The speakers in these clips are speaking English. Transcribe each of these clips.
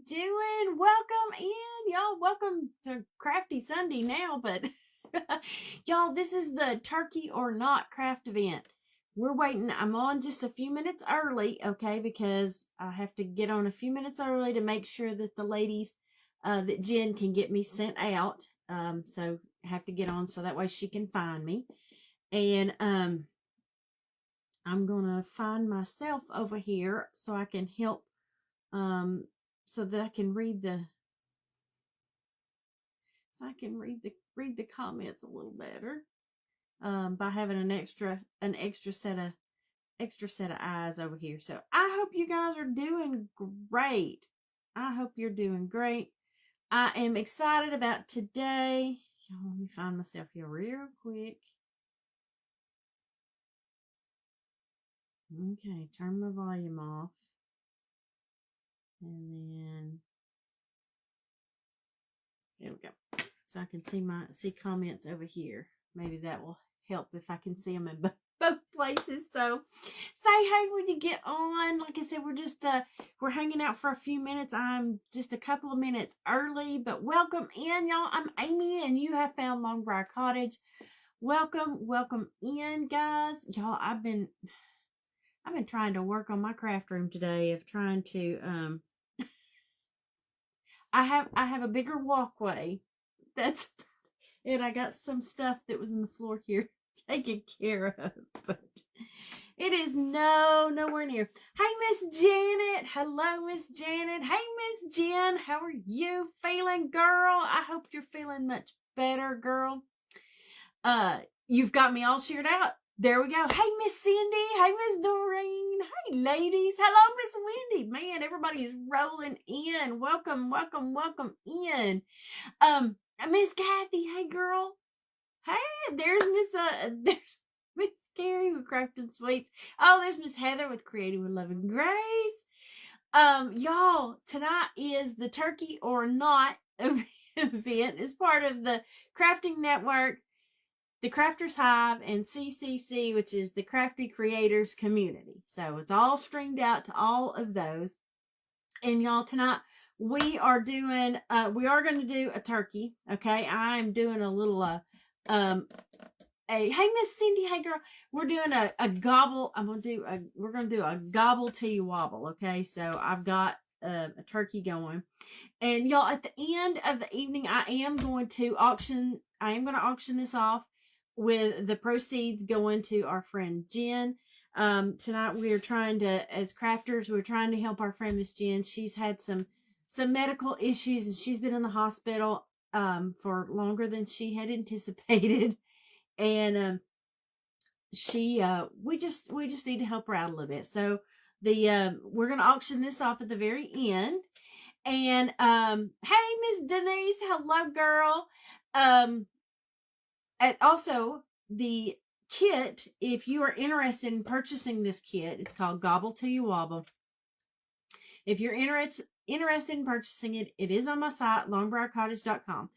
doing? Welcome in, y'all. Welcome to Crafty Sunday now, but y'all, this is the Turkey or Not craft event. We're waiting. I'm on just a few minutes early, okay, because I have to get on a few minutes early to make sure that the ladies, that Jen can get me sent out. So I have to get on so that way she can find me. And I'm gonna find myself over here so I can help, so that I can read the comments a little better, by having an extra set of eyes over here. So I hope you guys are doing great. I hope you're doing great. I am excited about today. Y'all, let me find myself here real quick. Okay, turn my volume off. And then there we go. So I can see comments over here. Maybe that will help if I can see them in both places. So say hey when you get on. Like I said, we're hanging out for a few minutes. I'm just a couple of minutes early, but welcome in, y'all. I'm Amy, and you have found Long Briar Cottage. Welcome in, guys. Y'all, I've been trying to work on my craft room today of trying to I have a bigger walkway. That's and I got some stuff that was in the floor here taken care of, but it is nowhere near. Hey, Miss Janet. Hello, Miss Janet. Hey, Miss Jen. How are you feeling, girl? I hope you're feeling much better, girl. You've got me all cheered out. There we go. Hey, Miss Cindy. Hey, Miss Doreen. Hey, ladies. Hello, Miss Wendy. Man, everybody is rolling in. Welcome in. Miss Kathy. Hey, girl. Hey, there's Miss Carrie with Crafting Sweets. Oh, there's Miss Heather with Creating with Love and Grace. Y'all, tonight is the Turkey or Not event. It's part of the Crafting Network, the Crafters Hive, and CCC, which is the Crafty Creators Community. So it's all stringed out to all of those. And y'all, tonight we are going to do a turkey. Okay, I'm doing a little hey Miss Cindy, hey girl, we're doing a gobble. We're gonna do a Gobble Till You Wobble. Okay, so I've got a turkey going, and y'all, at the end of the evening, I am going to auction this off with the proceeds going to our friend Jen. Tonight we are trying to, as crafters, we're trying to help our friend Miss Jen. She's had some medical issues, and she's been in the hospital for longer than she had anticipated. And we just need to help her out a little bit. So we're gonna auction this off at the very end. And hey, Miss Denise, hello, girl. And also the kit, if you are interested in purchasing this kit, it's called Gobble Til You Wobble. If you're interested in purchasing it, it is on my site, longbriarcottage.com.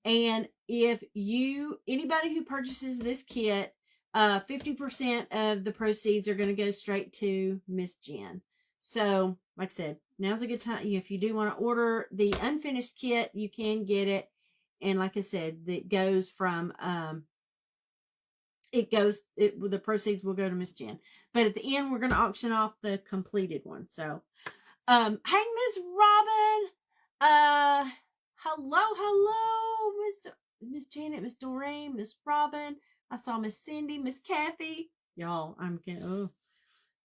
And if anybody who purchases this kit, 50% of the proceeds are going to go straight to Miss Jen. So, like I said, now's a good time. If you do want to order the unfinished kit, you can get it. And like I said, it goes from, the proceeds will go to Miss Jen. But at the end, we're going to auction off the completed one. So, hey, Miss Robin. Hello, Miss Janet, Miss Doreen, Miss Robin. I saw Miss Cindy, Miss Kathy. Y'all,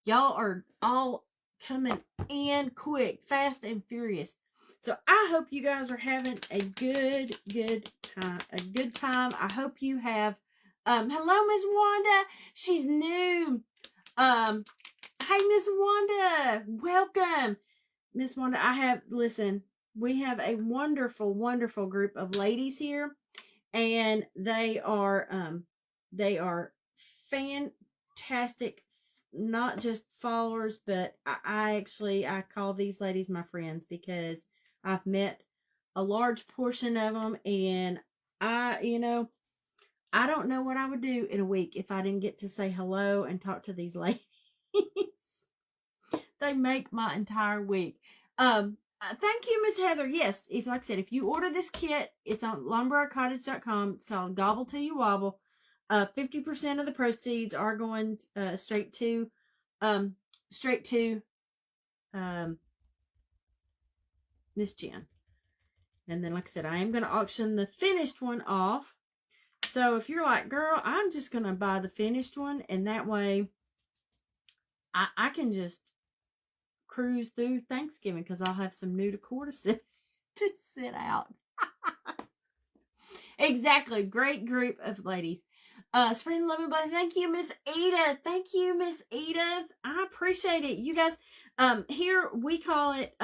y'all are all coming in quick, fast and furious. So I hope you guys are having a good time. I hope you have, hello, Miss Wanda. She's new. Hey, Miss Wanda, welcome. Miss Wanda, we have a wonderful group of ladies here, and they are fantastic, not just followers, but I call these ladies my friends because I've met a large portion of them, and I don't know what I would do in a week if I didn't get to say hello and talk to these ladies. They make my entire week. Thank you, Miss Heather. Yes, if like I said, if you order this kit, it's on longbriarcottage.com. It's called Gobble Till You Wobble. 50% of the proceeds are going straight to um Miss Jen. And then, like I said, I am going to auction the finished one off. So if you're like, girl, I'm just going to buy the finished one, and that way I can just cruise through Thanksgiving because I'll have some new decor to sit out. Exactly. Great group of ladies. Spring Love and Blessing. Thank you, Miss Edith. Thank you, Miss Edith. I appreciate it. You guys, here we call it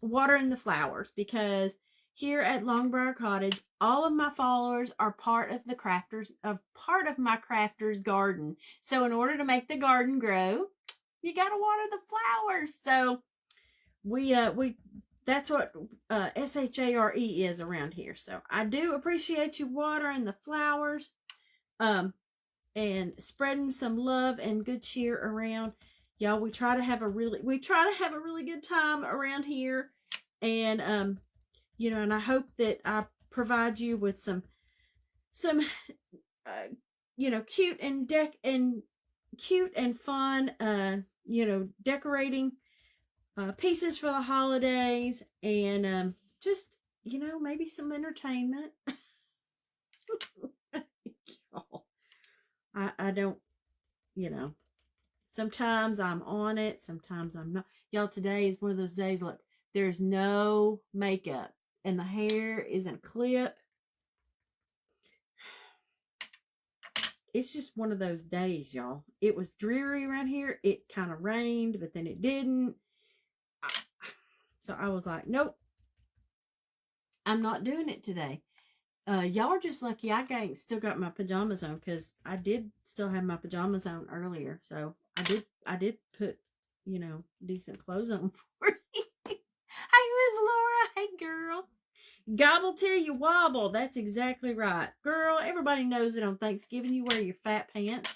watering the flowers, because here at Long Briar Cottage, all of my followers are part of my crafters garden. So in order to make the garden grow, you got to water the flowers. So we that's what SHARE is around here. So I do appreciate you watering the flowers, and spreading some love and good cheer around. Y'all, we try to have a really good time around here. And and I hope that I provide you with some cute and fun decorating pieces for the holidays, and just maybe some entertainment. I don't, sometimes I'm on it, sometimes I'm not. Y'all, today is one of those days, look, there's no makeup and the hair isn't clipped. It's just one of those days, y'all. It was dreary around here. It kind of rained, but then it didn't. So I was like, nope, I'm not doing it today. Y'all are just lucky I still got my pajamas on, because I did still have my pajamas on earlier. So I did put, decent clothes on for you. Hey, Miss Laura. Hey, girl. Gobble till you wobble. That's exactly right. Girl, everybody knows that on Thanksgiving you wear your fat pants,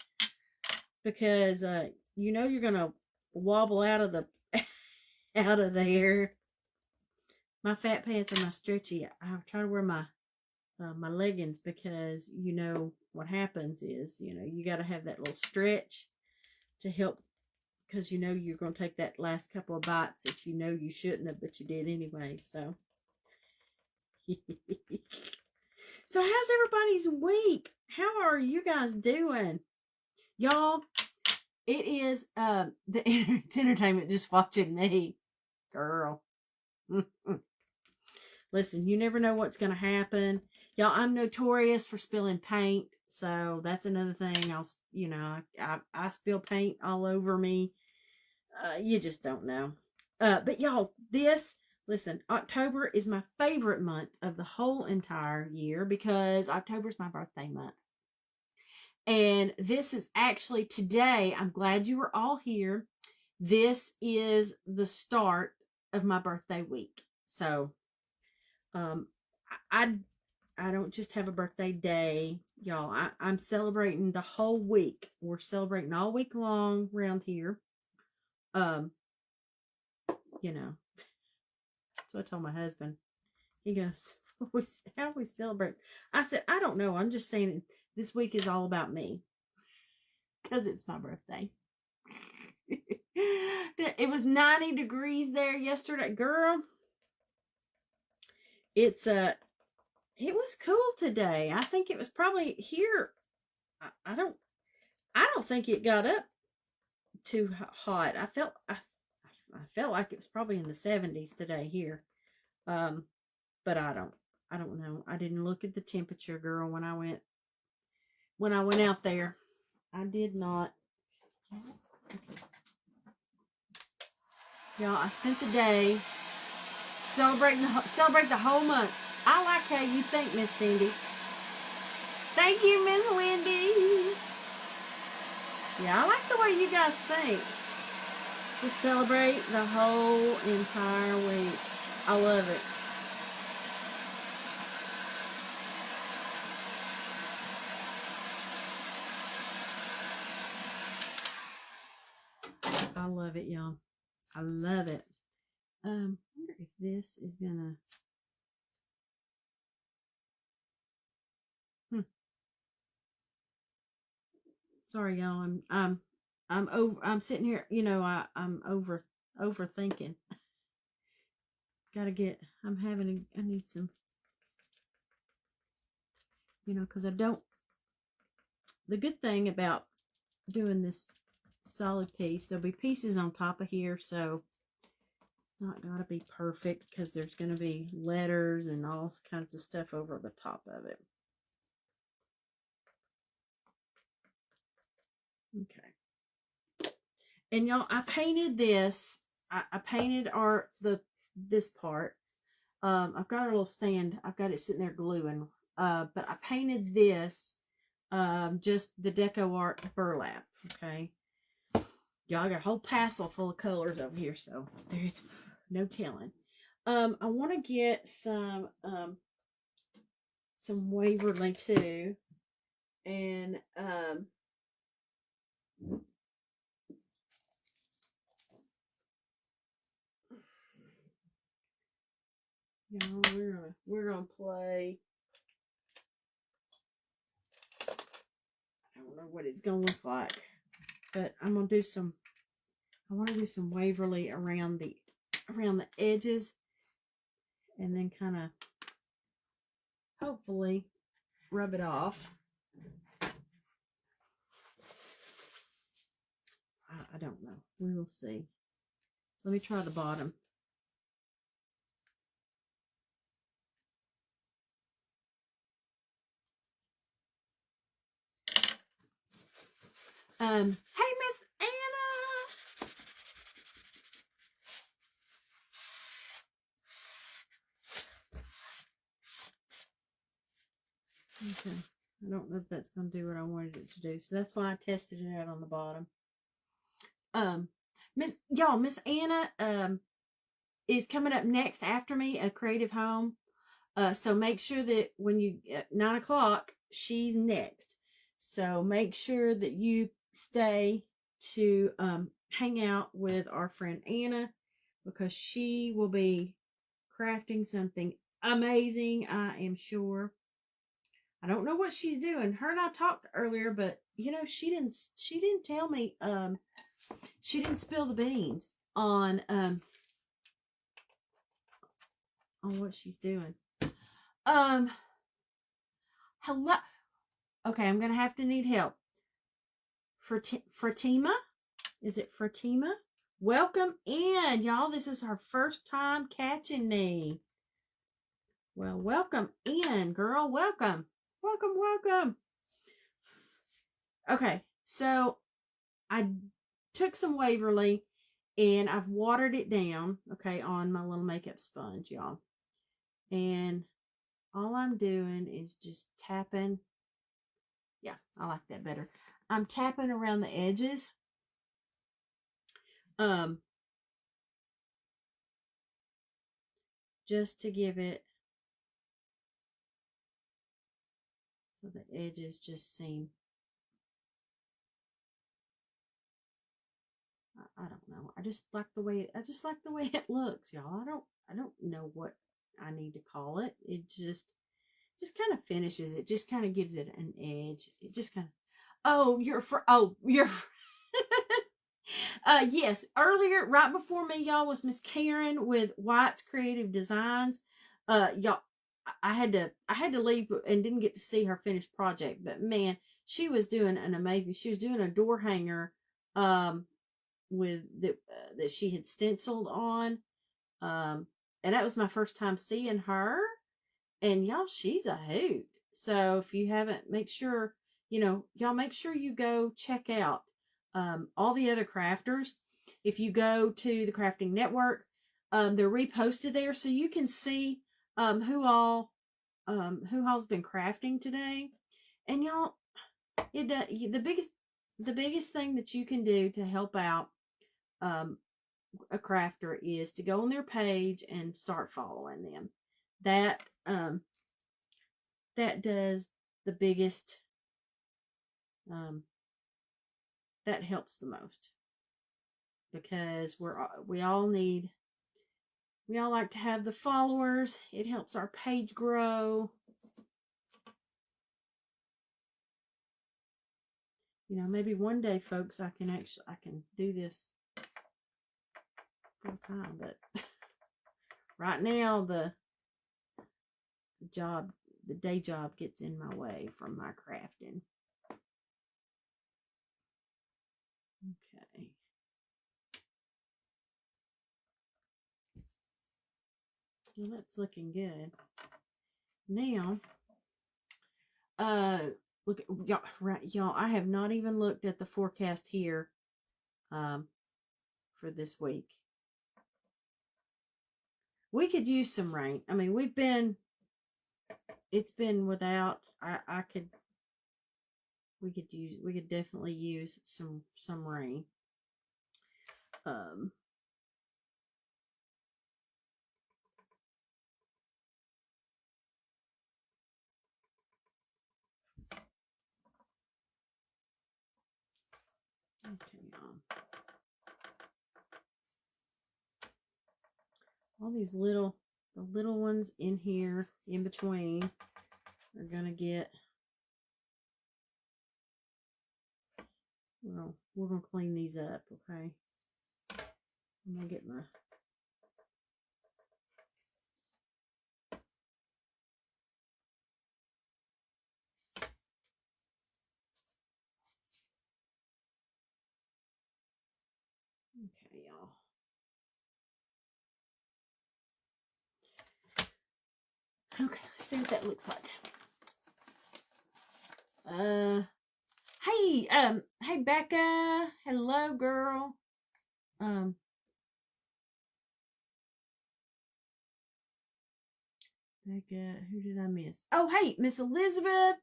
because you're going to wobble out of there. My fat pants are my stretchy. I try to wear my leggings, because what happens is you got to have that little stretch to help, because you're going to take that last couple of bites that you shouldn't have, but you did anyway. So so how's everybody's week? How are you guys doing, y'all? It is it's entertainment just watching me, girl. Listen, you never know what's going to happen. Y'all, I'm notorious for spilling paint. So that's another thing. I spill paint all over me. You just don't know. But y'all, listen, October is my favorite month of the whole entire year, because October is my birthday month. And this is actually today. I'm glad you were all here. This is the start of my birthday week. So, I don't just have a birthday day, y'all. I'm celebrating the whole week. We're celebrating all week long around here. That's what I told my husband. He goes, how we celebrate? I said, I don't know. I'm just saying this week is all about me, because it's my birthday. It was 90 degrees there yesterday, girl. It was cool today. I think it was probably here. I don't think it got up too hot. I felt like it was probably in the 70s today here. But I don't know. I didn't look at the temperature, girl, when I went out there. I did not. Y'all, I spent the day celebrate the whole month. I like how you think, Miss Cindy. Thank you, Miss Wendy. Yeah, I like the way you guys think. Just celebrate the whole entire week. I love it. I love it, y'all. I love it. I wonder if this is gonna. Sorry, y'all. I'm sitting here. You know, I'm overthinking. Gotta get. I need some. You know, because I don't. The good thing about doing this solid piece, there'll be pieces on top of here, so it's not gotta be perfect because there's gonna be letters and all kinds of stuff over the top of it. Okay. And y'all, I painted this. I painted this part. I've got a little stand. I've got it sitting there gluing. But I painted this. Just the Deco Art burlap. Okay. Y'all got a whole passel full of colors over here, so there's no telling. I want to get some Waverly too, and y'all, we're gonna play. I don't know what it's gonna look like, but I'm gonna do some. I want to do some Waverly around the edges, and then kind of hopefully rub it off. I don't know. We will see. Let me try the bottom. Hey, Miss Anna. Okay. I don't know if that's going to do what I wanted it to do. So that's why I tested it out on the bottom. Miss Anna, is coming up next after me, a creative home. So make sure that when you, at 9 o'clock, she's next. So make sure that you stay to, hang out with our friend Anna, because she will be crafting something amazing, I am sure. I don't know what she's doing. Her and I talked earlier, but you know, she didn't tell me, she didn't spill the beans on what she's doing. Hello. Okay, I'm gonna have to need help. Fatima? Is it Fatima? Welcome in, y'all. This is her first time catching me. Well, welcome in, girl. Welcome. Welcome. Okay, so I took some Waverly and I've watered it down, okay, on my little makeup sponge, y'all. And all I'm doing is just tapping. Yeah, I like that better. I'm tapping around the edges. Just to give it so the edges just seem, I don't know. I just like the way it looks, y'all. I don't know what I need to call it. It just kind of finishes it. Just kind of gives it an edge. It just kind of, you're yes, earlier, right before me, y'all, was Miss Karen with White's Creative Designs. Y'all, I had to leave and didn't get to see her finished project, but man, she was doing an amazing. She was doing a door hanger, with that she had stenciled on, and that was my first time seeing her. And y'all, she's a hoot. So if you haven't, make sure y'all make sure you go check out all the other crafters. If you go to the Crafting Network, they're reposted there, so you can see who all's been crafting today. And y'all, the biggest thing that you can do to help out a crafter is to go on their page and start following them. That does the biggest. That helps the most, because we all need We all like to have the followers. It helps our page grow. You know, maybe one day, folks, I can do this full time, but right now the day job gets in my way from my crafting. Okay. Well, that's looking good. Now, look, y'all, right, y'all, I have not even looked at the forecast here, for this week. We could use some rain. I mean, it's been without, we could definitely use some rain. Okay, all these the little ones in here in between are gonna get, well, we're gonna clean these up, okay? I'm gonna get my, okay, y'all. Okay, let's see what that looks like. Hey Becca, hello girl. Becca, who did I miss? Oh, hey, Miss Elizabeth.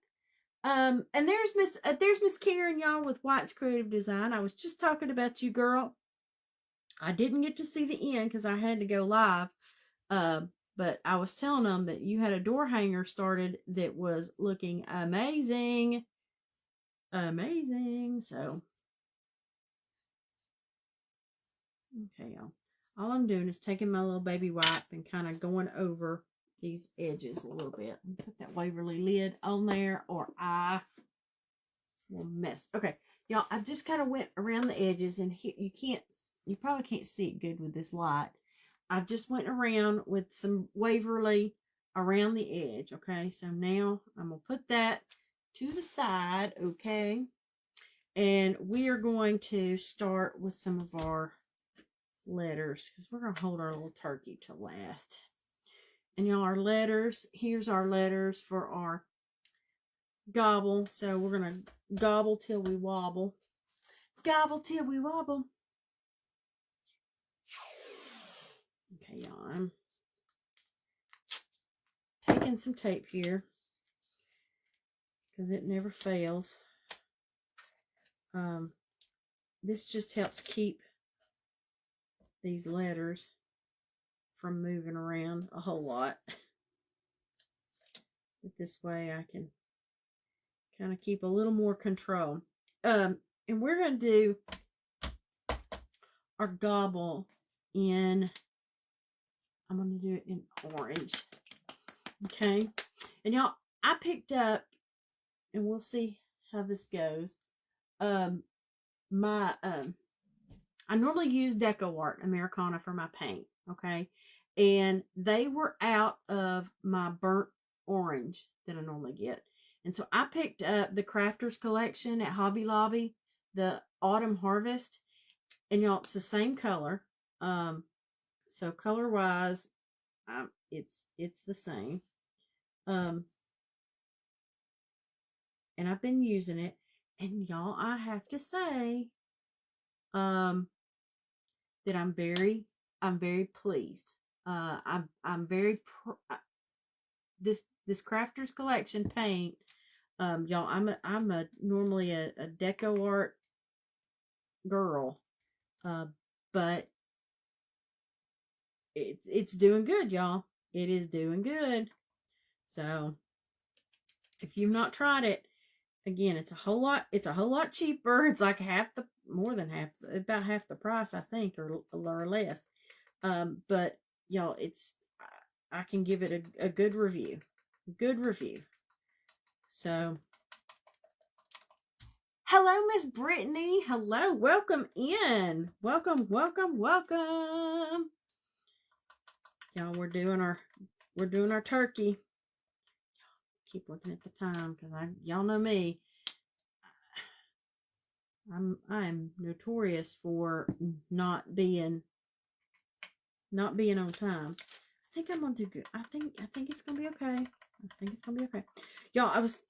And there's Miss Karen, y'all, with White's Creative Design. I was just talking about you, girl. I didn't get to see the end because I had to go live. But I was telling them that you had a door hanger started that was looking amazing. Amazing. So, okay, y'all. All I'm doing is taking my little baby wipe and kind of going over these edges a little bit. Put that Waverly lid on there or I will mess. Okay, y'all, I just kind of went around the edges, and here, you probably can't see it good with this light. I just went around with some Waverly around the edge, okay? So now I'm going to put that to the side, okay? And we are going to start with some of our letters because we're going to hold our little turkey to last. And y'all, our letters, here's our letters for our gobble. So we're going to gobble till we wobble. Gobble till we wobble. Okay, y'all, I'm taking some tape here because it never fails. This just helps keep these letters from moving around a whole lot. But this way I can kind of keep a little more control. And we're going to do our gobble in, I'm going to do it in orange. Okay. And y'all, I picked up, and we'll see how this goes. I normally use Decor Americana for my paint, okay? And they were out of my burnt orange that I normally get. And so I picked up the Crafters Collection at Hobby Lobby, the Autumn Harvest. And y'all, it's the same color. So color-wise, it's the same. And I've been using it. And y'all, I have to say, that I'm very pleased. I'm very this Crafters Collection paint. Y'all, I'm normally a deco art girl, but it's doing good, y'all. It is doing good. So if you've not tried it, again, it's a whole lot cheaper. It's like about half the price, I think, or less. But y'all, I can give it a good review. Good review. So, hello, Miss Brittany. Hello, welcome in. Welcome, welcome, welcome. Y'all, we're doing our turkey. Keep looking at the time because y'all know me. I'm notorious for not being on time. I think I'm gonna do good. I think it's gonna be okay. I think it's gonna be okay. Y'all, I was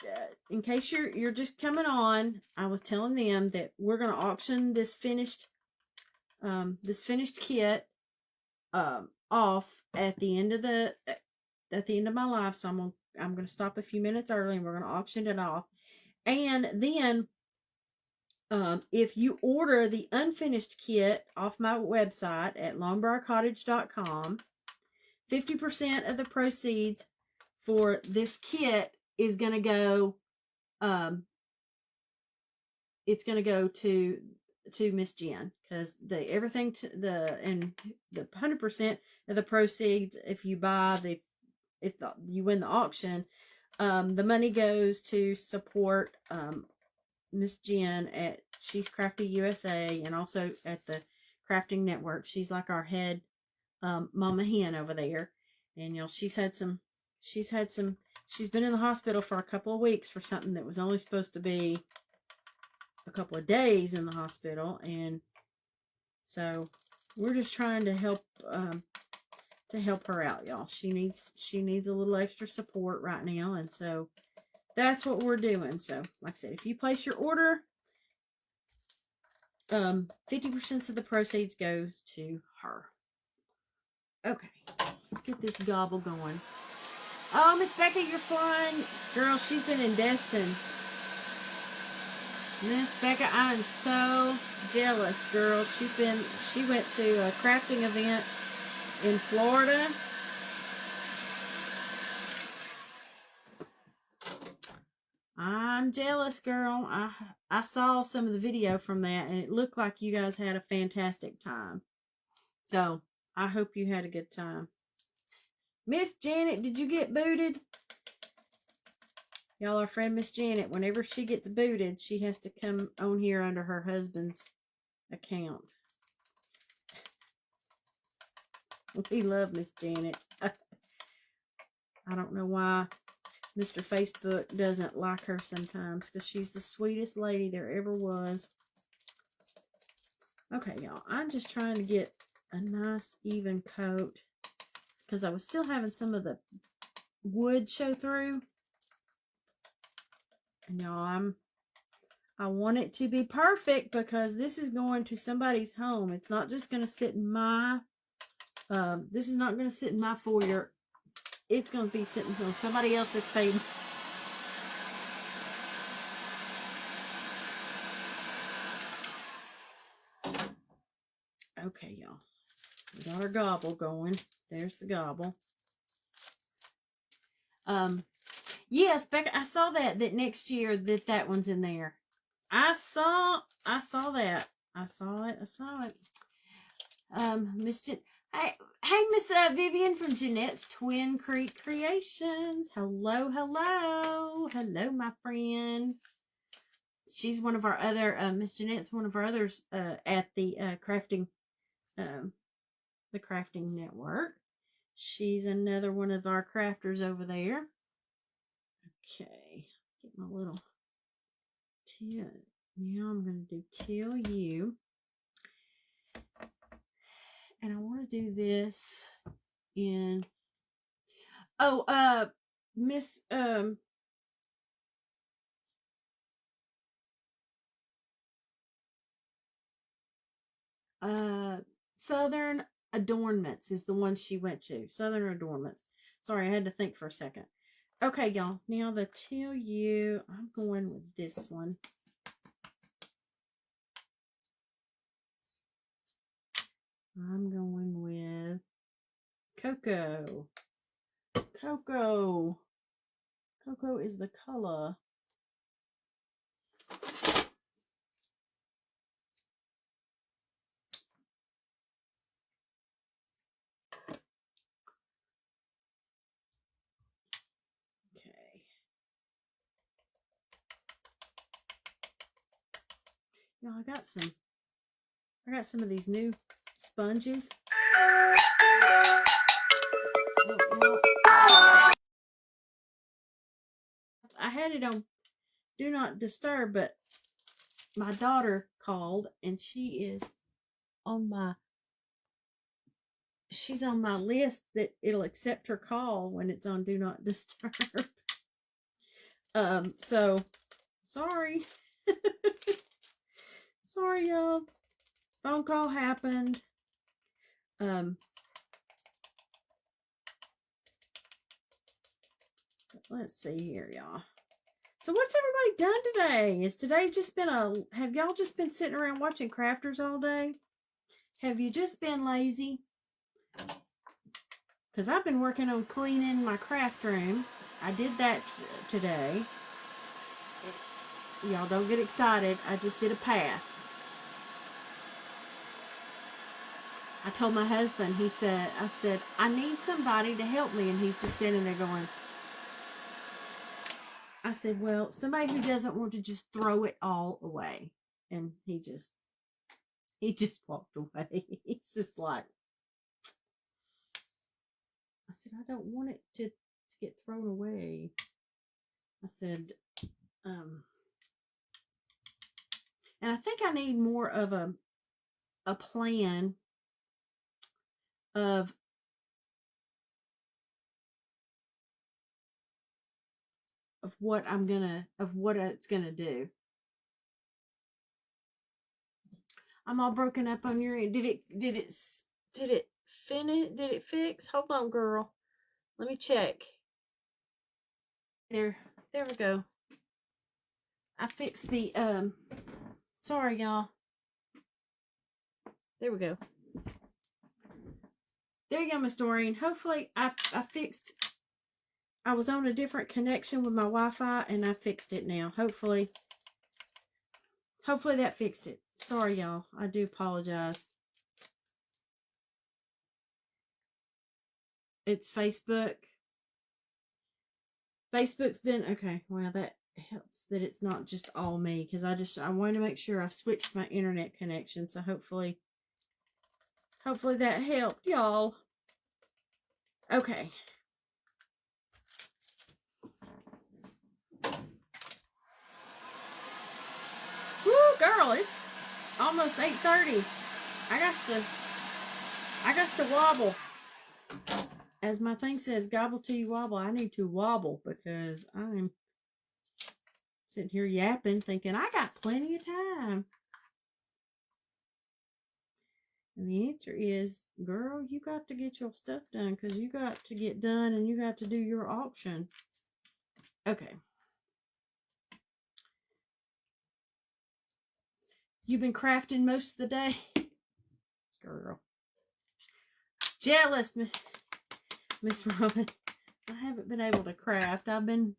in case you're just coming on, I was telling them that we're gonna auction this finished kit off at the end of my live. So I'm gonna stop a few minutes early and we're gonna auction it off. And then if you order the unfinished kit off my website at longbriarcottage.com, 50% of the proceeds for this kit is going to go, it's going to go to Miss Jen, because the 100% of the proceeds, if you you win the auction, the money goes to support Miss Jen at She's Crafty USA, and also at the Crafting Network. She's like our head mama hen over there. And she's been in the hospital for a couple of weeks for something that was only supposed to be a couple of days in the hospital. And so we're just trying to help her out, y'all. She needs a little extra support right now, and so that's what we're doing. So, like I said, if you place your order, 50% of the proceeds goes to her. Okay, let's get this gobble going. Oh, Miss Becca, you're flying. Girl, she's been in Destin. Miss Becca, I'm so jealous, girl. She went to a crafting event in Florida. I'm jealous, girl. I saw some of the video from that, and it looked like you guys had a fantastic time. So, I hope you had a good time. Miss Janet, did you get booted? Y'all, our friend Miss Janet, whenever she gets booted, she has to come on here under her husband's account. We love Miss Janet. I don't know why Mr. Facebook doesn't like her sometimes, because she's the sweetest lady there ever was. Okay, y'all, I'm just trying to get a nice even coat, because I was still having some of the wood show through. And y'all, I want it to be perfect, because this is going to somebody's home. It's not just going to sit in my, this is not going to sit in my foyer. It's going to be sitting on somebody else's table. Okay, y'all. We got our gobble going. There's the gobble. Yes, Becca, I saw that next year that one's in there. I saw that. I saw it. Miss Hey, Miss Vivian from Jeanette's Twin Creek Creations. Hello, my friend. She's one of our other, Miss Jeanette's one of our others at the Crafting Network. She's another one of our crafters over there. Okay, get my little till. Now I'm going to do till you. And I want to do this in, Miss, Southern Adornments is the one she went to. Southern Adornments. Sorry, I had to think for a second. Okay, y'all. Now the till you, I'm going with this one. I'm going with Cocoa. Cocoa is the color. Y'all, I got some of these new sponges. I had it on Do Not Disturb, but my daughter called and she's on my list that it'll accept her call when it's on Do Not Disturb. So sorry. Sorry, y'all. Phone call happened. Let's see here, y'all. So what's everybody done today? Is today just been have y'all just been sitting around watching crafters all day? Have you just been lazy? Because I've been working on cleaning my craft room. I did that today. Y'all don't get excited. I just did a path. I told my husband, I said, I need somebody to help me. And he's just standing there going, I said, well, somebody who doesn't want to just throw it all away. And he just walked away. He's just like, I said, I don't want it to get thrown away. I said, and I think I need more of a plan of what it's gonna do. I'm all broken up on your end. Did it finish? Did it fix? Hold on, girl. Let me check. There we go. I fixed the sorry y'all. There we go. There you go, Miss Doreen. Hopefully I fixed. I was on a different connection with my Wi-Fi and I fixed it now. Hopefully that fixed it. Sorry, y'all. I do apologize. It's Facebook. Facebook's been okay. Well, that helps that it's not just all me because I wanted to make sure I switched my internet connection. So hopefully that helped, y'all. Okay. Woo, girl, it's almost 8:30. I got to wobble. As my thing says, gobble till you wobble. I need to wobble because I'm sitting here yapping thinking I got plenty of time. And the answer is, girl, you got to get your stuff done because you got to get done and you got to do your auction. Okay. You've been crafting most of the day? Girl. Jealous, Miss Robin. I haven't been able to craft. I've been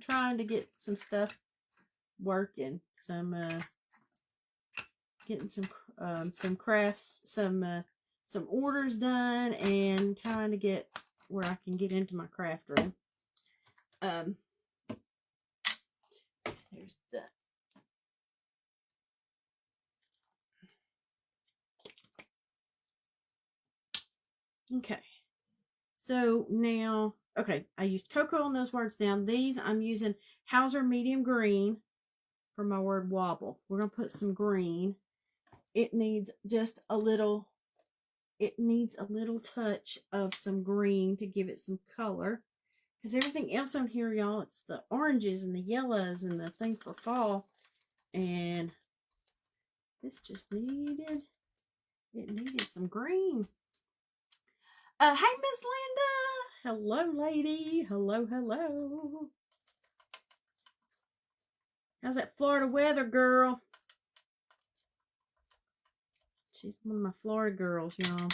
trying to get some stuff working. Getting some crafts, some orders done, and trying to get where I can get into my craft room. There's that. Okay. So now, okay, I used cocoa on those words down. These I'm using Hauser medium green for my word wobble. We're going to put some green. It needs just a little touch of some green to give it some color. Because everything else on here, y'all, it's the oranges and the yellows and the thing for fall. And this just needed some green. Hey, Miss Linda. Hello, lady. Hello. How's that Florida weather, girl? She's one of my Florida girls, y'all.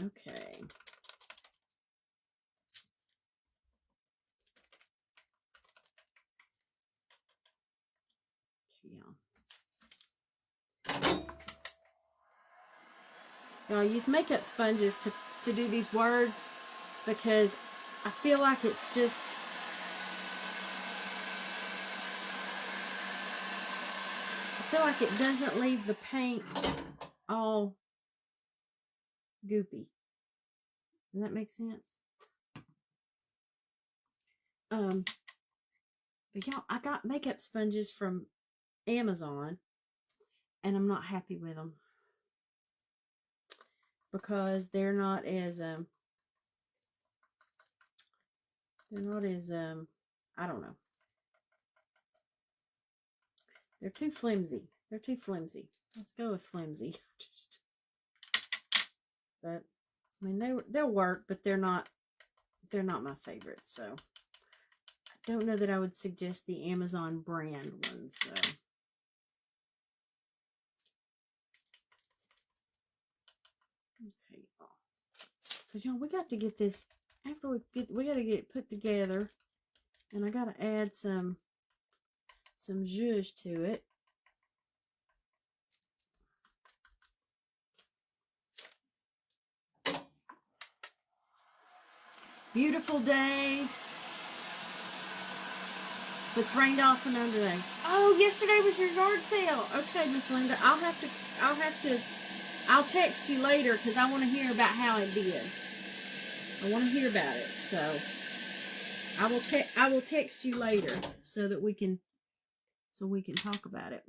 Okay. I use makeup sponges to do these words because I feel like it's just feel like it doesn't leave the paint all goopy. Does that make sense? But y'all, I got makeup sponges from Amazon, and I'm not happy with them because they're not as I don't know. They're too flimsy. They're too flimsy. Let's go with flimsy. But I mean they'll work, but they're not my favorite. So I don't know that I would suggest the Amazon brand ones. So okay, because y'all, we got to get this after we got to get it put together, and I got to add some zhuzh to it. Beautiful day. But it's rained off and on today. Oh, yesterday was your yard sale. Okay, Miss Linda, I'll text you later because I want to hear about how it did. I want to hear about it. So I will text you later so that we can talk about it.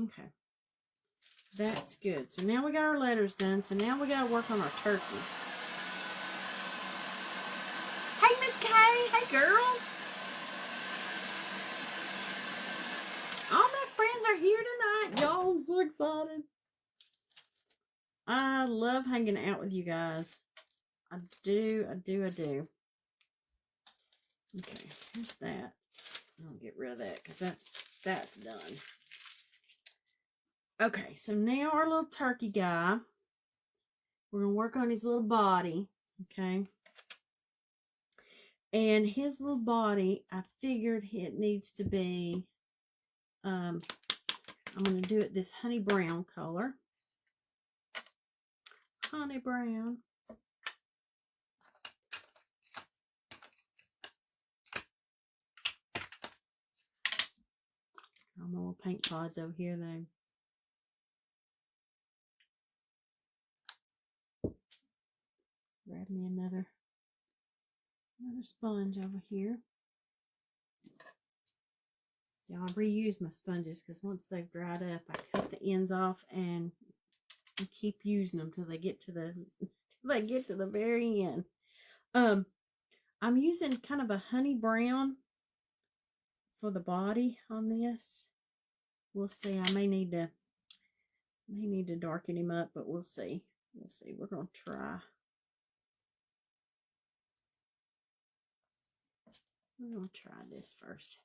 Okay. That's good. So now we got our letters done. So now we got to work on our turkey. Hey, Miss Kay. Hey, girl. All my friends are here tonight. Y'all, I'm so excited. I love hanging out with you guys. I do. Okay, here's that. I'll get rid of that because that's done. Okay, so now our little turkey guy, we're going to work on his little body, okay? And his little body, I figured it needs to be, I'm going to do it this honey brown color. Honey brown. Got my little paint pods over here, though. Grab me another sponge over here. Y'all, I reuse my sponges because once they've dried up, I cut the ends off and keep using them till they get to the very end. I'm using kind of a honey brown for the body on this. We'll see. I may need to darken him up, but we'll see. We're gonna try. We're gonna try this first.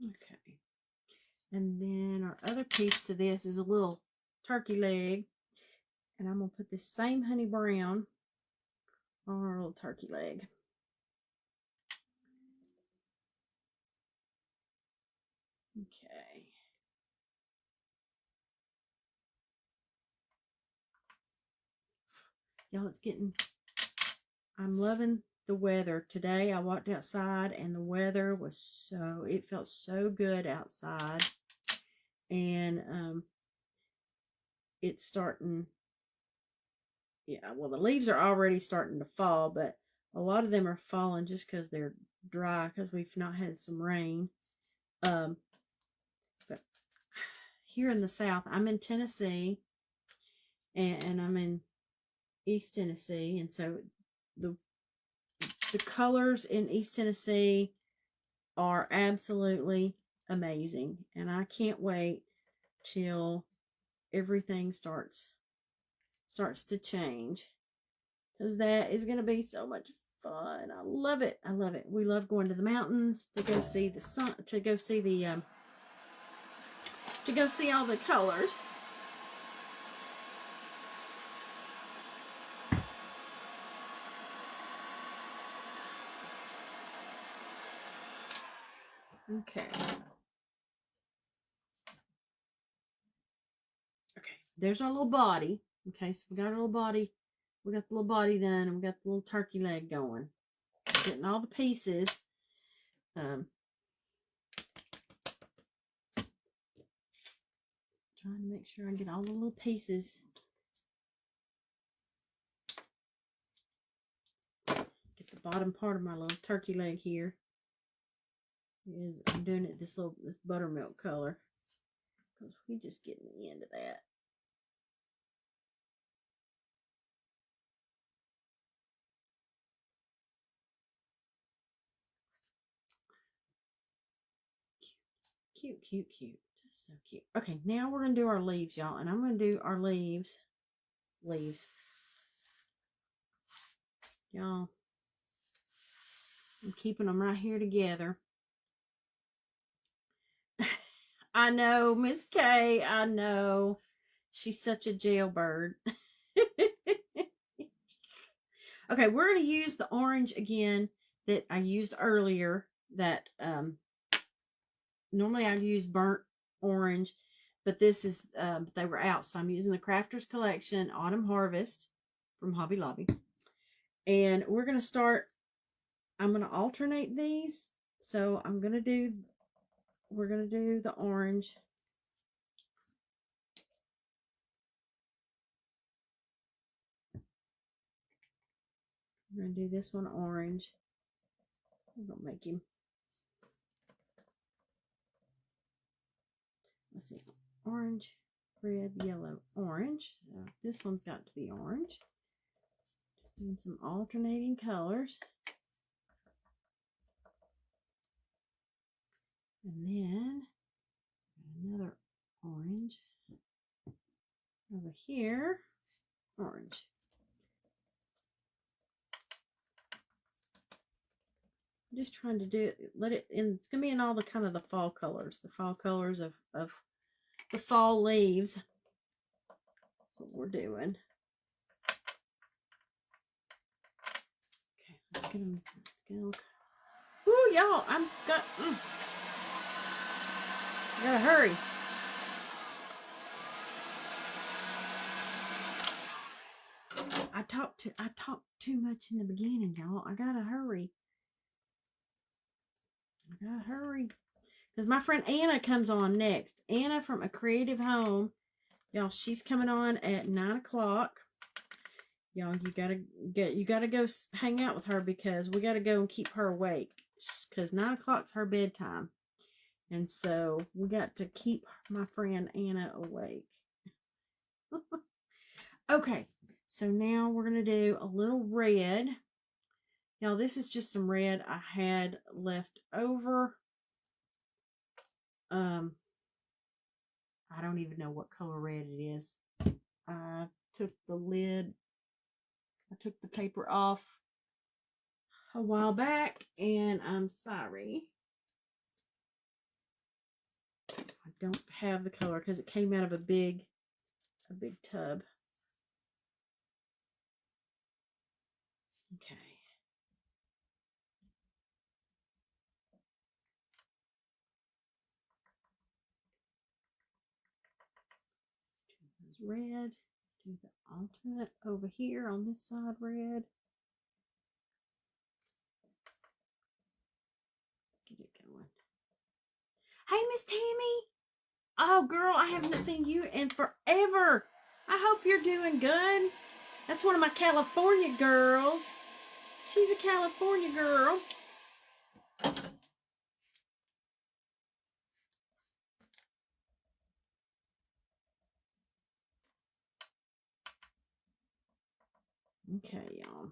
Okay. And then our other piece to this is a little turkey leg. And I'm going to put this same honey brown on our little turkey leg. Okay. Y'all, I'm loving the weather. Today I walked outside and the weather was it felt so good outside. And it's starting, yeah, well, the leaves are already starting to fall, but a lot of them are falling just because they're dry because we've not had some rain. But here in the South, I'm in Tennessee and I'm in East Tennessee, and so the colors in East Tennessee are absolutely amazing, and I can't wait till everything starts to change, because that is going to be so much fun. I love it. We love going to the mountains to go see the sun, to go see all the colors. Okay. Okay, there's our little body. Okay, so we got our little body. We got the little body done, and we got the little turkey leg going. Getting all the pieces. Trying to make sure I get all the little pieces. Get the bottom part of my little turkey leg here. I'm doing it this buttermilk color. Because we just getting the end of that. Cute, cute, cute. Just so cute. Okay, now we're going to do our leaves, y'all. And I'm going to do our leaves. Y'all, I'm keeping them right here together. I know, Miss Kay. I know. She's such a jailbird. Okay, we're going to use the orange again that I used earlier. That normally I use burnt orange, but this is they were out, so I'm using the Crafters Collection Autumn Harvest from Hobby Lobby. And we're going to start. I'm going to alternate these. So we're going to do the orange. We're going to do this one orange. We're going to make him. Let's see. Orange, red, yellow, orange. This one's got to be orange. Doing some alternating colors. And then another orange. Over here, orange. I'm just trying to do it, let it in. It's going to be in all the kind of the fall colors of the fall leaves. That's what we're doing. Okay, let's get them. Woo, y'all, I gotta hurry. I talked too much in the beginning, y'all. I gotta hurry. Because my friend Anna comes on next. Anna from A Creative Home. Y'all, she's coming on at 9 o'clock. Y'all, you gotta go hang out with her because we gotta go and keep her awake. Because 9 o'clock's her bedtime. And so we got to keep my friend Anna awake. Okay, so now we're going to do a little red. Now, this is just some red I had left over. I don't even know what color red it is. I took the paper off a while back, and I'm sorry. I don't have the color because it came out of a big tub. Okay. Red. Do the alternate over here on this side red. Let's get it going. Hey, Miss Tammy. Oh, girl, I haven't seen you in forever. I hope you're doing good. That's one of my California girls. She's a California girl. Okay, y'all.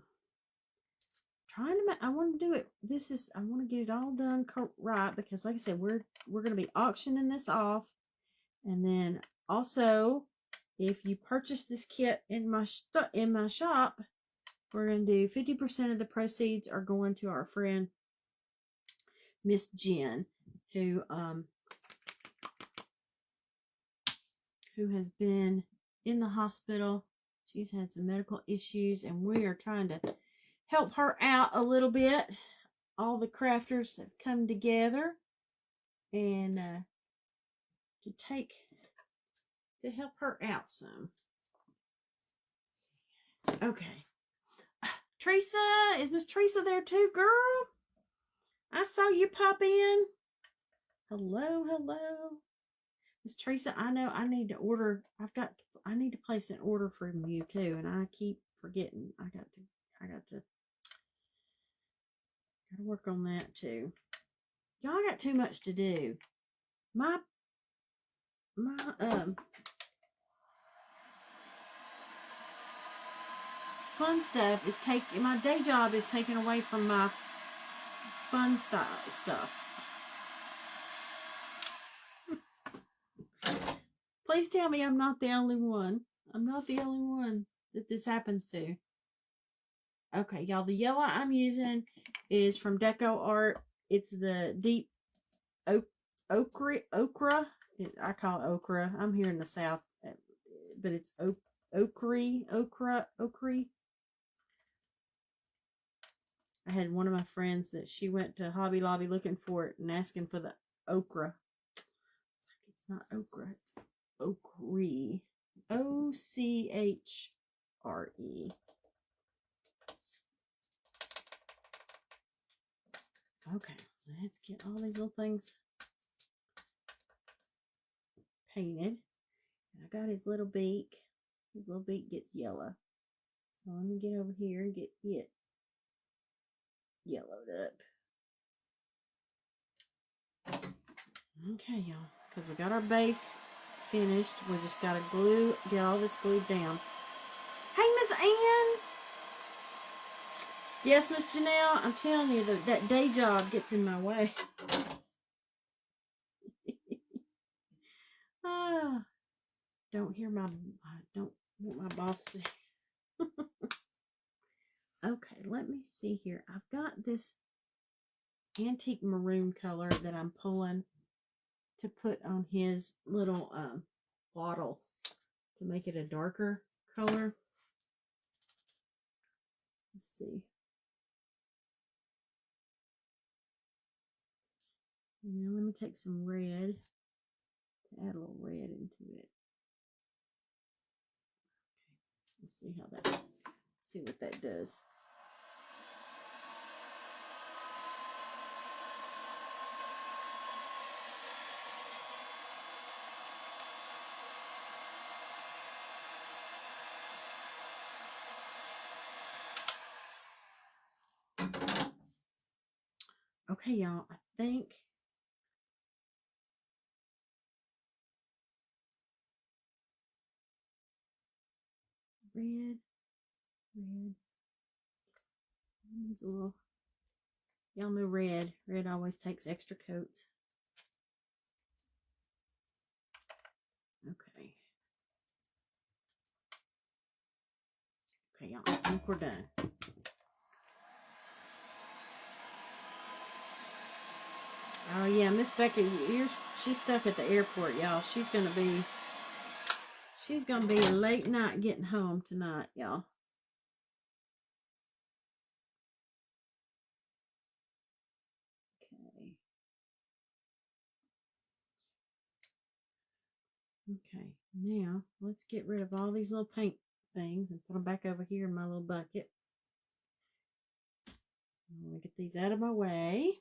I want to do it. I want to get it all done right because, like I said, we're going to be auctioning this off, and then also, if you purchase this kit in my shop, we're going to do 50% of the proceeds are going to our friend Miss Jen, who has been in the hospital. She's had some medical issues, and we are trying to help her out a little bit. All the crafters have come together and to help her out some. Okay. Teresa, is Miss Teresa there too, girl? I saw you pop in. Hello, hello. Miss Teresa, I know I need to order. I need to place an order from you too, and I keep forgetting. I got to work on that too. Y'all got too much to do. My fun stuff is my day job is taken away from my fun stuff. Please tell me I'm not the only one. I'm not the only one that this happens to. Okay, y'all, the yellow I'm using is from Decor. It's the deep okra. I call it okra. I'm here in the South, but it's okra. I had one of my friends that she went to Hobby Lobby looking for it and asking for the okra. It's not okra, it's okre. OCHRE. Okay, let's get all these little things painted. I got his little beak. His little beak gets yellow. So let me get over here and get it yellowed up. Okay, y'all, because we got our base finished. We just got to get all this glued down. Hey, Miss Ann. Yes, Miss Janelle, I'm telling you that day job gets in my way. Don't want my boss to. Okay, let me see here. I've got this antique maroon color that I'm pulling to put on his little bottle to make it a darker color. Let's see. Now let me take some red to add a little red into it. Okay, let's see see what that does. Okay, y'all, I think red needs a little. Y'all know red always takes extra coats. Okay, y'all, I think we're done. Oh yeah, Miss Becky, she's stuck at the airport, y'all. She's gonna be a late night getting home tonight, y'all. Okay, now let's get rid of all these little paint things and put them back over here in my little bucket. I'm gonna get these out of my way.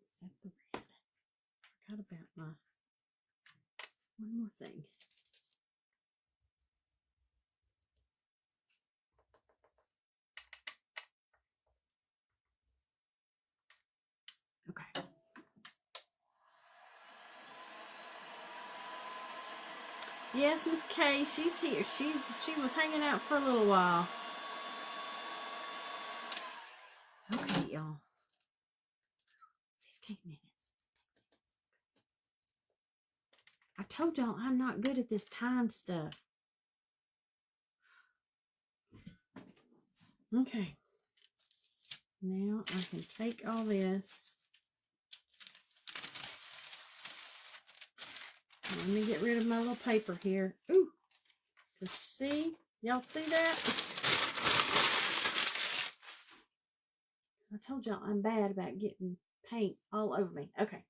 Except the red. I forgot about my one more thing. Okay. Yes, Miss Kay, she's here. She was hanging out for a little while. Okay, y'all. 15 minutes. I told y'all I'm not good at this timed stuff. Okay. Now I can take all this. Let me get rid of my little paper here. Ooh. Just see? Y'all see that? told y'all I'm bad about getting paint all over me. Okay,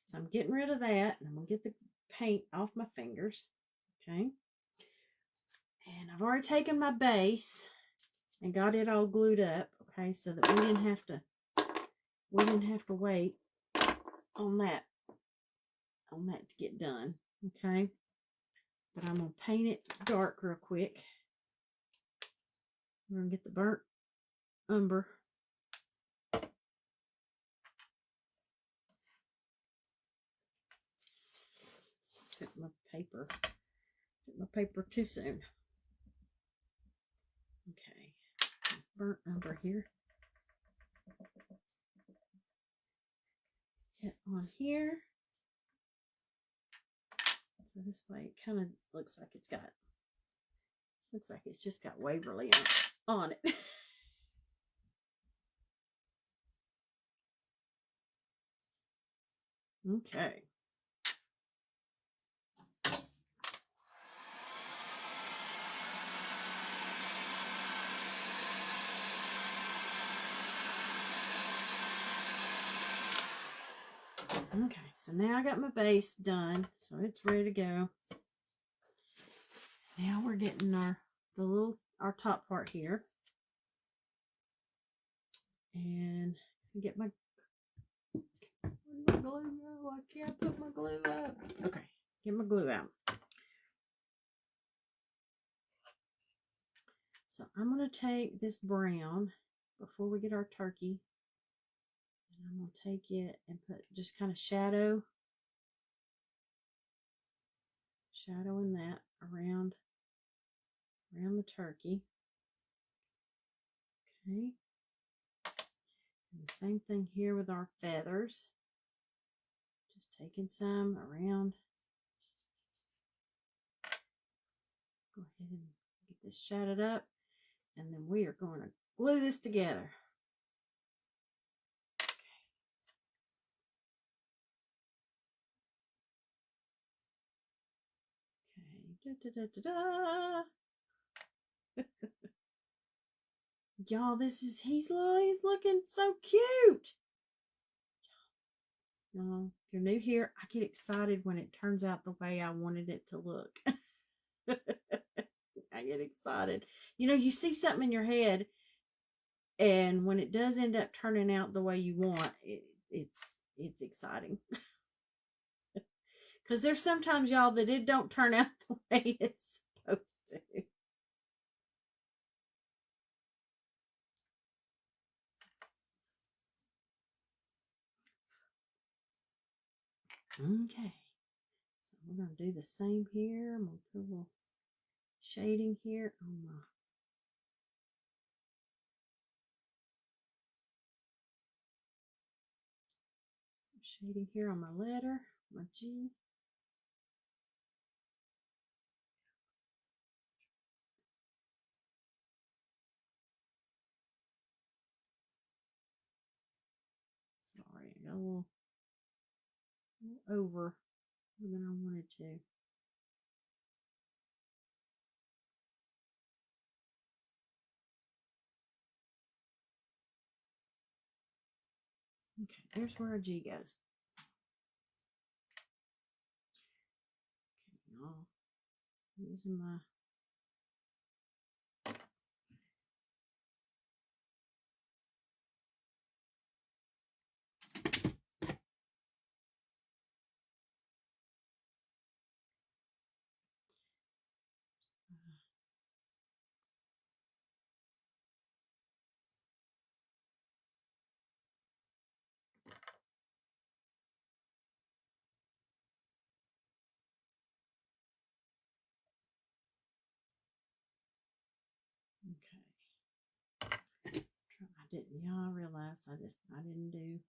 so I'm getting rid of that, and I'm going to get the paint off my fingers. Okay. And I've already taken my base and got it all glued up. Okay, so that we didn't have to wait on that to get done. Okay. But I'm going to paint it dark real quick. We're going to get the burnt umber. Took my paper too soon. Okay. Burnt umber here. Hit on here. So this way it kind of looks like it's just got Waverly on it. Okay. Okay, so now I got my base done, so it's ready to go. Now we're getting our top part here, and get my glue. Oh, I can't put my glue up. Okay, get my glue out. So I'm going to take this brown before we get our turkey, and I'm going to take it and put just kind of shadowing that around the turkey. Okay. And the same thing here with our feathers. Just taking some around. Go ahead and get this shadowed up, and then we are going to glue this together. Okay. Y'all, he's looking so cute. Y'all, if you're new here, I get excited when it turns out the way I wanted it to look. I get excited. You know, you see something in your head, and when it does end up turning out the way you want, it's exciting. Because there's sometimes, y'all, that it don't turn out the way it's supposed to. Okay. So we're going to do the same here. I'm going to put a little shading here on my shading here on my letter, my G. Sorry, I got a little over than I wanted to. Okay, there's where our G goes. Okay, y'all, using my okay. I didn't, y'all, realized I didn't do.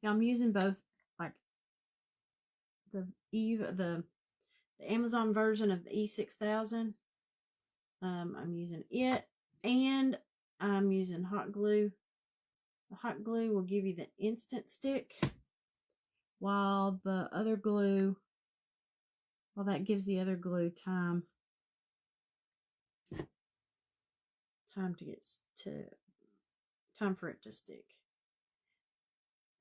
Now I'm using both, like the the Amazon version of the E6000. I'm using it, and I'm using hot glue. The hot glue will give you the instant stick, while the other glue, well, that gives the other glue time for it to stick.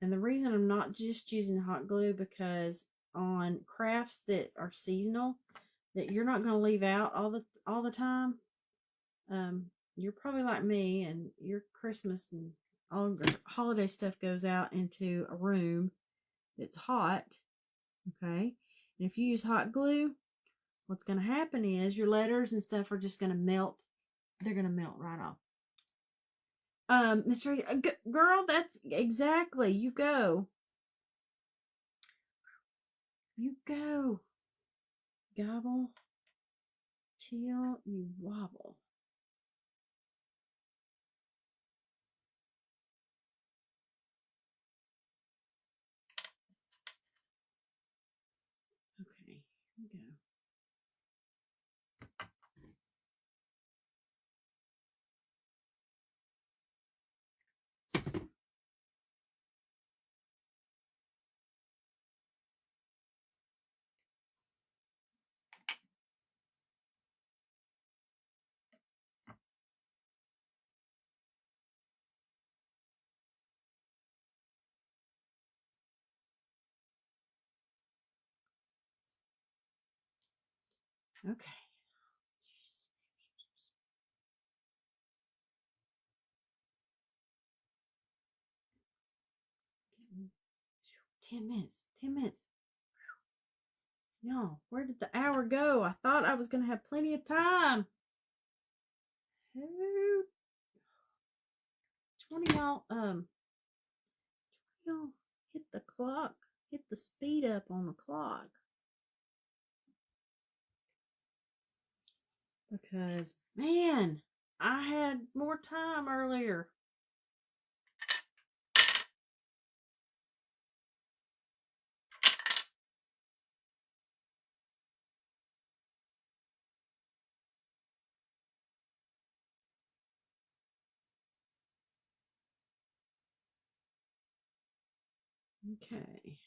And the reason I'm not just using hot glue, because on crafts that are seasonal, that you're not going to leave out all the time, you're probably like me, and your Christmas and all your holiday stuff goes out into a room that's hot, okay? And if you use hot glue, what's going to happen is your letters and stuff are just going to melt. They're going to melt right off. Mystery girl, that's exactly, you go. Gobble till you wobble. Okay, here we go. Okay. 10 minutes. 10 minutes. Y'all, where did the hour go? I thought I was going to have plenty of time. 20 y'all, hit the clock. Hit the speed up on the clock. Because, man, I had more time earlier. Okay.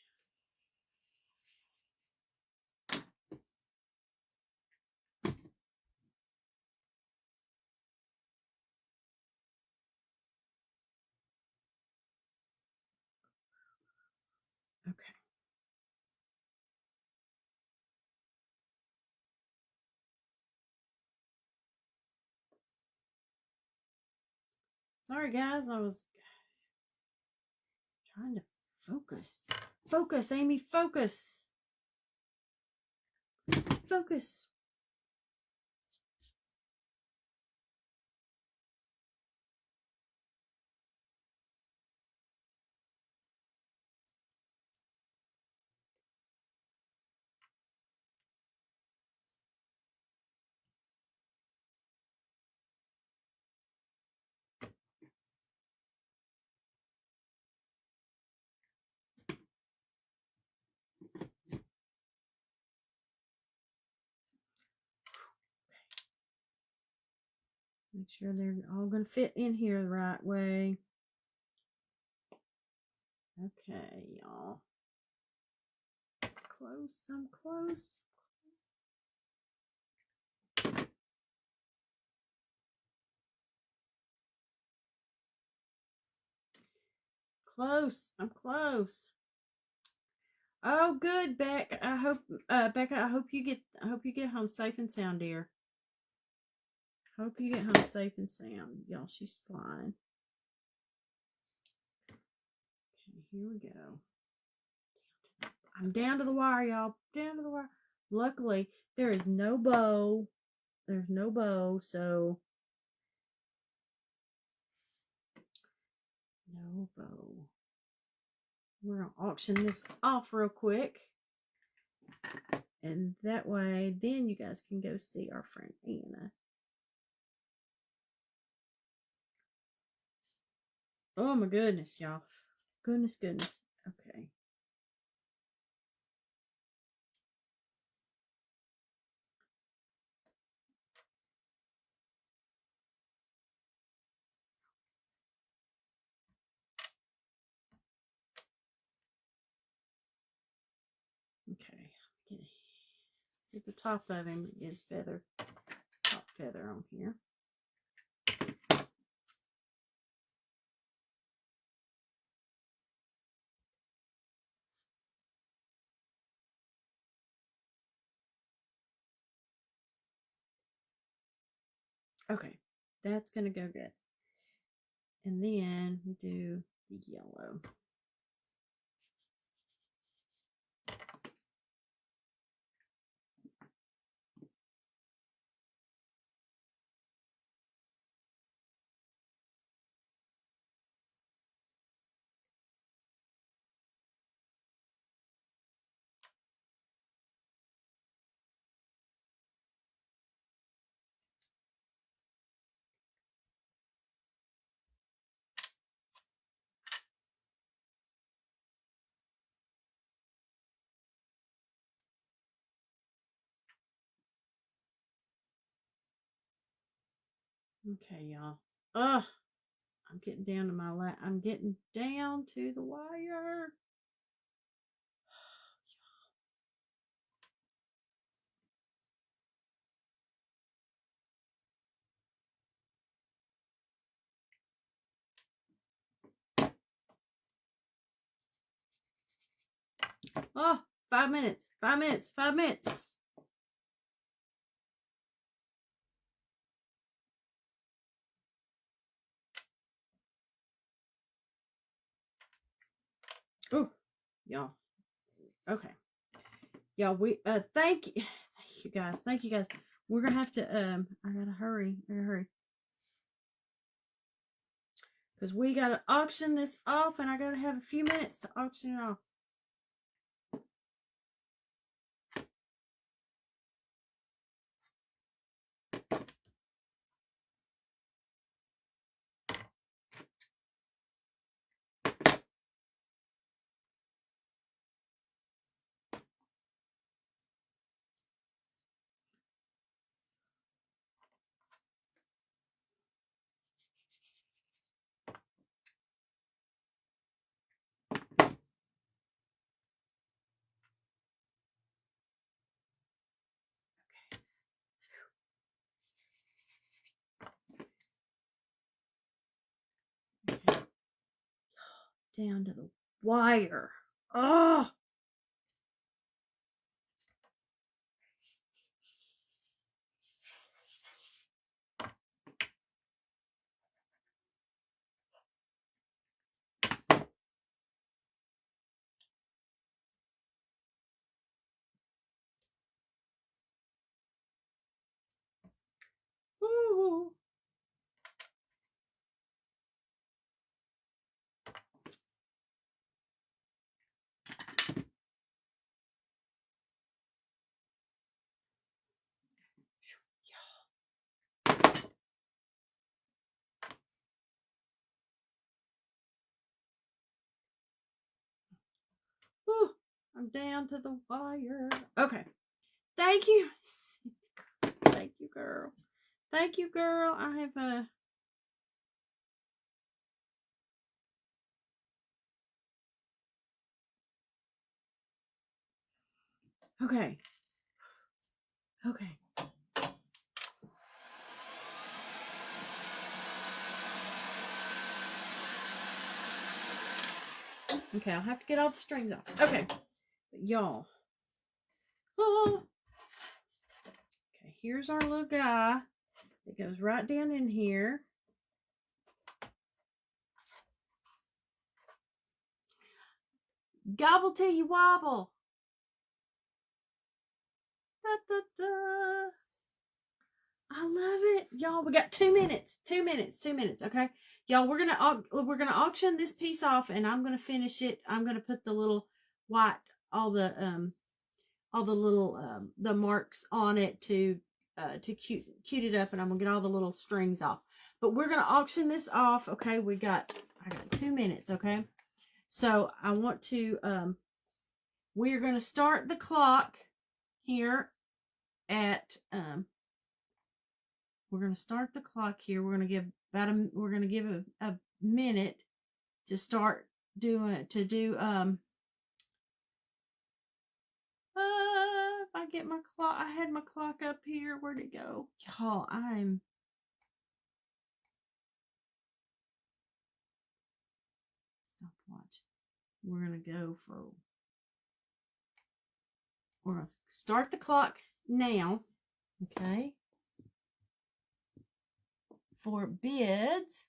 Okay. Sorry, guys. I was trying to focus. Focus, Amy. Focus. Focus. Make sure they're all going to fit in here the right way. Okay, y'all. Close. I'm close. Close. I'm close. Oh, good, Beck. I hope, Becca. I hope you get home safe and sound, dear. Hope you get home safe and sound, y'all. She's flying. Okay, here we go. I'm down to the wire, y'all. Down to the wire. Luckily, there is no bow. There's no bow, so no bow. We're going to auction this off real quick. And that way, then you guys can go see our friend Anna. Oh my goodness, y'all. Goodness. Okay. Get the top of him, his feather, top feather on here. Okay, that's gonna go good. And then we do the yellow. Okay, y'all. Ugh, I'm getting down to my I'm getting down to the wire. Oh, 5 minutes, 5 minutes, 5 minutes. Oh, y'all. Okay. Y'all, we thank you guys. Thank you guys. We're gonna have to I gotta hurry. Because we gotta auction this off, and I gotta have a few minutes to auction it off. Okay. Down to the wire. Oh. Ooh. Ooh, I'm down to the wire. Okay. Thank you. Thank you, girl. Thank you, girl. I have a okay. Okay. Okay, I'll have to get all the strings off. Okay. But y'all. Oh. Okay, here's our little guy. It goes right down in here. Gobble till you wobble. Da, da, da. I love it, y'all. We got 2 minutes. 2 minutes. 2 minutes. Okay, y'all. We're gonna auction this piece off, and I'm gonna finish it. I'm gonna put the little white, all the little the marks on it to cute it up, and I'm gonna get all the little strings off. But we're gonna auction this off. Okay, I got 2 minutes. Okay, so I want to we're gonna start the clock here at we're gonna start the clock here. We're gonna give a minute to start doing 5, I get my clock. I had my clock up here. Where'd it go? Y'all, stopwatch. We're going to go for, we're going to start the clock now. Okay. For bids.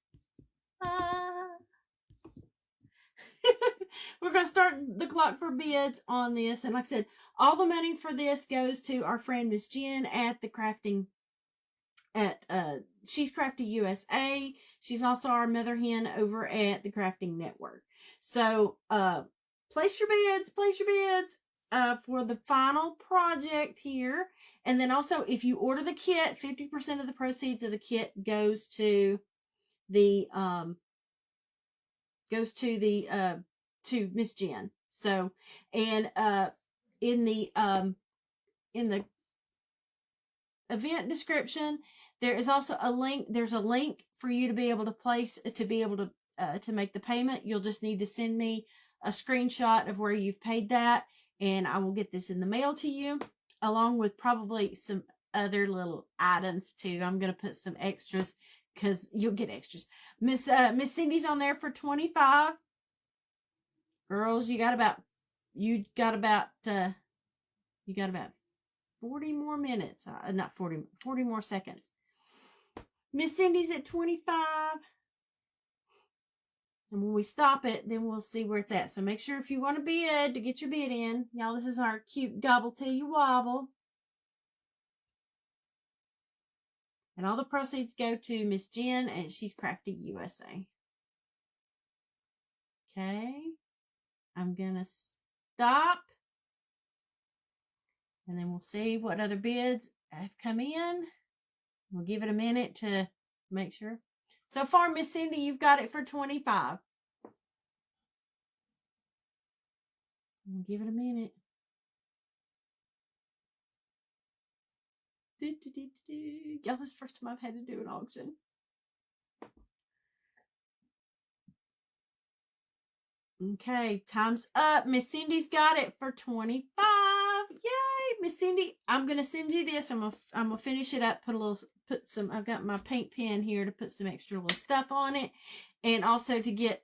We're going to start the clock for bids on this. And like I said, all the money for this goes to our friend Miss Jen at the crafting at She's Crafty USA. She's also our mother hen over at the Crafting Network. So place your bids for the final project here. And then also, if you order the kit, 50% of the proceeds of the kit goes to the to Miss Jen. So, and in the event description, there is also a link. There's a link for you to be able to place to make the payment. You'll just need to send me a screenshot of where you've paid that, and I will get this in the mail to you, along with probably some other little items too. I'm gonna put some extras because you'll get extras. Miss Cindy's on there for $25. Girls, you got about 40 more minutes. Not 40 more seconds. Miss Cindy's at 25. And when we stop it, then we'll see where it's at. So make sure if you want to bid, to get your bid in. Y'all, this is our cute Gobble Till You Wobble. And all the proceeds go to Miss Jen and She's Crafty USA. Okay. I'm going to stop. And then we'll see what other bids have come in. We'll give it a minute to make sure. So far, Miss Cindy, you've got it for $25. We'll give it a minute. Y'all, this is the first time I've had to do an auction. Okay, time's up. Miss Cindy's got it for $25. Yay, Miss Cindy! I'm gonna send you this. I'm gonna finish it up. I've got my paint pen here to put some extra little stuff on it, and also to get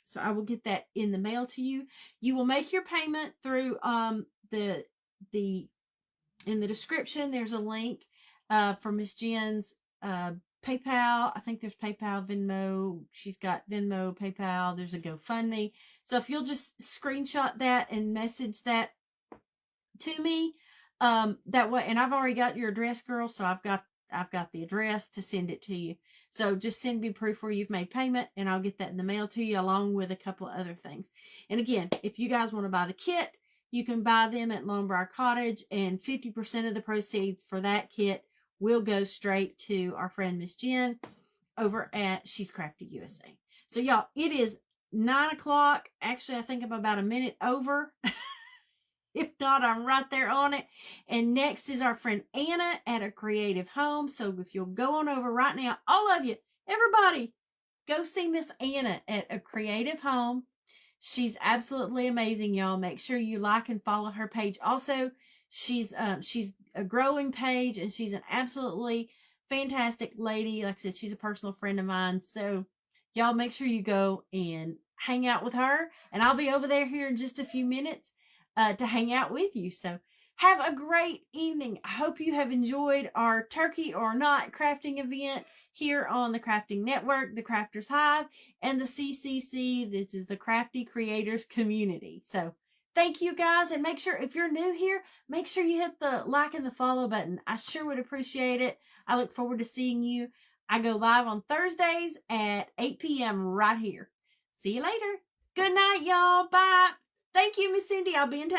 So I will get that in the mail to you. You will make your payment through in the description. There's a link for Miss Jen's PayPal. I think there's PayPal, Venmo. She's got Venmo, PayPal. There's a GoFundMe. So if you'll just screenshot that and message that to me, that way, and I've already got your address, girl. So I've got the address to send it to you. So just send me proof where you've made payment, and I'll get that in the mail to you, along with a couple of other things. And again, if you guys want to buy the kit, you can buy them at Long Briar Cottage, and 50% of the proceeds for that kit will go straight to our friend Miss Jen over at She's Crafty USA. So y'all, it is 9 o'clock. Actually, I think I'm about a minute over. If not, I'm right there on it. And next is our friend Anna at A Creative Home. So if you'll go on over right now, all of you, everybody, go see Miss Anna at A Creative Home. She's absolutely amazing, y'all. Make sure you like and follow her page. Also, she's a growing page, and she's an absolutely fantastic lady. Like I said, she's a personal friend of mine. So y'all make sure you go and hang out with her. And I'll be over there here in just a few minutes to hang out with you. So have a great evening. I hope you have enjoyed our turkey or not crafting event here on the Crafting Network, the Crafters Hive, and the CCC. This is the Crafty Creators Community. So thank you guys, and make sure, if you're new here, make sure you hit the like and the follow button. I sure would appreciate it. I look forward to seeing you. I go live on Thursdays at 8 p.m. right here. See you later. Good night, y'all. Bye. Thank you, Miss Cindy. I'll be in touch.